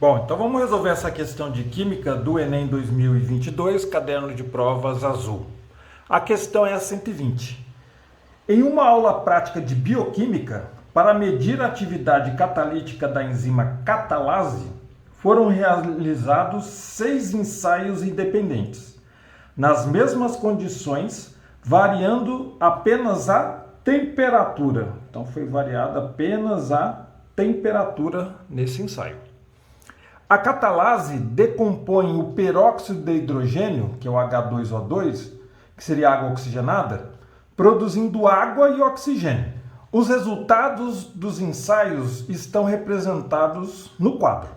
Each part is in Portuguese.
Bom, então vamos resolver essa questão de Química do Enem 2022, caderno de provas azul. A questão é a 120. Em uma aula prática de bioquímica, para medir a atividade catalítica da enzima catalase, foram realizados 6 ensaios independentes, nas mesmas condições, variando apenas a temperatura. Então foi variada apenas a temperatura nesse ensaio. A catalase decompõe o peróxido de hidrogênio, que é o H2O2, que seria água oxigenada, produzindo água e oxigênio. Os resultados dos ensaios estão representados no quadro.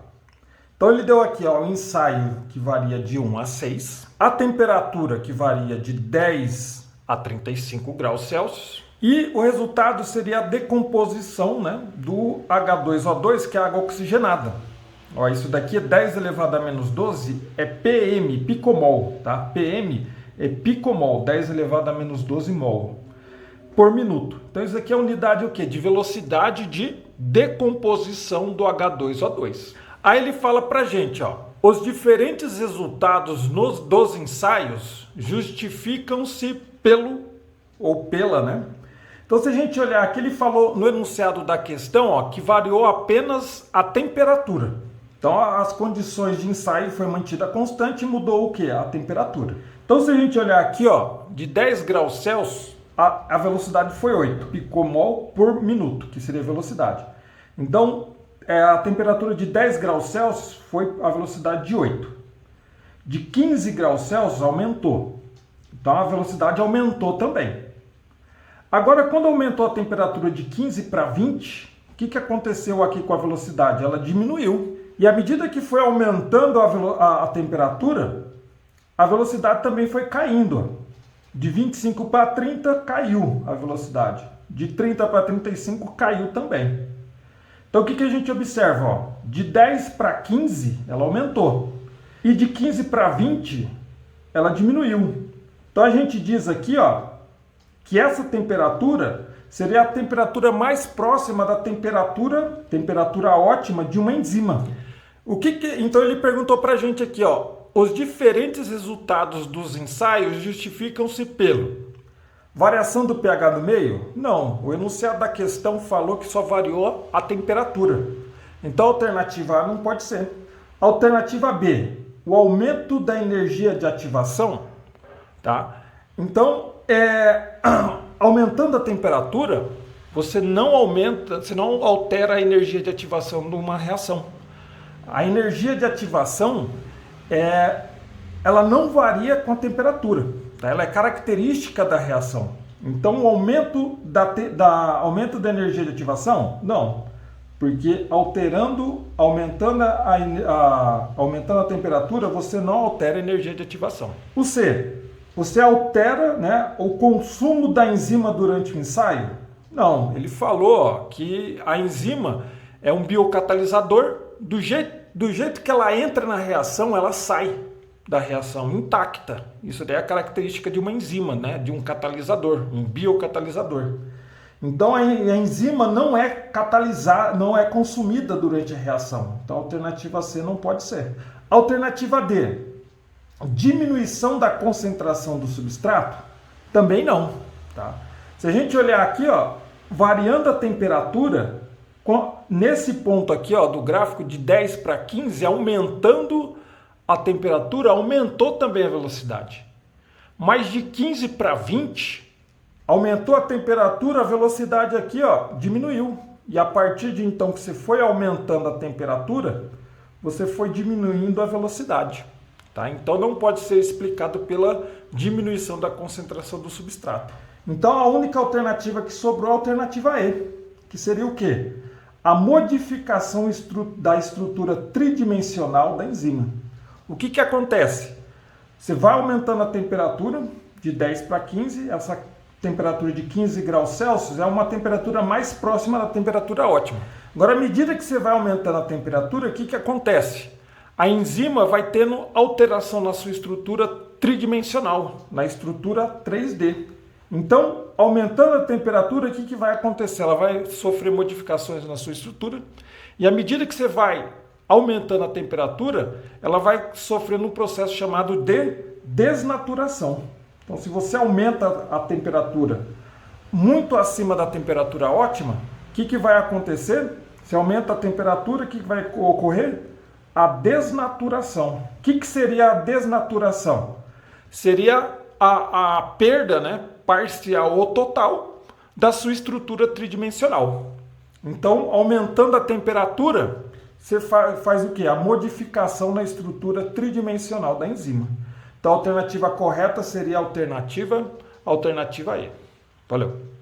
Então ele deu aqui o ensaio que varia de 1 a 6, a temperatura que varia de 10 a 35 graus Celsius, e o resultado seria a decomposição, do H2O2, que é água oxigenada. Ó, isso daqui é 10 elevado a menos 12, é PM, picomol, tá? PM é picomol, 10 elevado a menos 12 mol por minuto. Então isso aqui é a unidade o quê? De velocidade de decomposição do H2O2. Aí ele fala pra gente, ó, os diferentes resultados dos ensaios justificam-se pelo ou pela, né? Então se a gente olhar aqui, ele falou no enunciado da questão, ó, que variou apenas a temperatura. Então as condições de ensaio foi mantida constante e mudou o que? A temperatura. Então se a gente olhar aqui, ó, de 10 graus Celsius, a velocidade foi 8 picomol por minuto, que seria a velocidade. Então a temperatura de 10 graus Celsius foi a velocidade de 8. De 15 graus Celsius aumentou. Então a velocidade aumentou também. Agora quando aumentou a temperatura de 15 para 20, o que aconteceu aqui com a velocidade? Ela diminuiu. E à medida que foi aumentando a temperatura, a velocidade também foi caindo. De 25 para 30 caiu a velocidade. De 30 para 35 caiu também. Então o que a gente observa? Ó? De 10 para 15 ela aumentou. E de 15 para 20 ela diminuiu. Então a gente diz aqui, ó, que essa temperatura seria a temperatura mais próxima da temperatura ótima de uma enzima. Então ele perguntou para a gente aqui, ó, os diferentes resultados dos ensaios justificam-se pelo variação do pH no meio? Não, o enunciado da questão falou que só variou a temperatura. Então a alternativa A não pode ser. Alternativa B, o aumento da energia de ativação, tá? Então, aumentando a temperatura, você não altera a energia de ativação de uma reação. A energia de ativação, ela não varia com a temperatura, tá? Ela é característica da reação. Então, o aumento da energia de ativação, não. Porque aumentando a temperatura, você não altera a energia de ativação. O C, você altera, o consumo da enzima durante o ensaio? Não, ele falou, ó, que a enzima é um biocatalisador. Do jeito que ela entra na reação, ela sai da reação intacta. Isso daí é a característica de uma enzima, de um catalisador, um biocatalisador. Então a enzima não é não é consumida durante a reação. Então a alternativa C não pode ser. Alternativa D, diminuição da concentração do substrato? Também não. Tá? Se a gente olhar aqui, ó, variando a temperatura, nesse ponto aqui, ó, do gráfico de 10 para 15, aumentando a temperatura, aumentou também a velocidade. Mas de 15 para 20, aumentou a temperatura, a velocidade aqui, ó, diminuiu. E a partir de então que você foi aumentando a temperatura, você foi diminuindo a velocidade. Tá? Então não pode ser explicado pela diminuição da concentração do substrato. Então a única alternativa que sobrou é a alternativa E, que seria o quê? A modificação da estrutura tridimensional da enzima. O que acontece? Você vai aumentando a temperatura de 10 para 15, essa temperatura de 15 graus Celsius é uma temperatura mais próxima da temperatura ótima. Agora, à medida que você vai aumentando a temperatura, o que acontece? A enzima vai tendo alteração na sua estrutura tridimensional, na estrutura 3D. Então, aumentando a temperatura, o que vai acontecer? Ela vai sofrer modificações na sua estrutura, e à medida que você vai aumentando a temperatura, ela vai sofrendo um processo chamado de desnaturação. Então, se você aumenta a temperatura muito acima da temperatura ótima, o que vai acontecer? Se aumenta a temperatura, o que vai ocorrer? A desnaturação. O que seria a desnaturação? Seria a perda, né, parcial ou total da sua estrutura tridimensional. Então, aumentando a temperatura, você faz o quê? A modificação na estrutura tridimensional da enzima. Então, a alternativa correta seria a alternativa E. Valeu!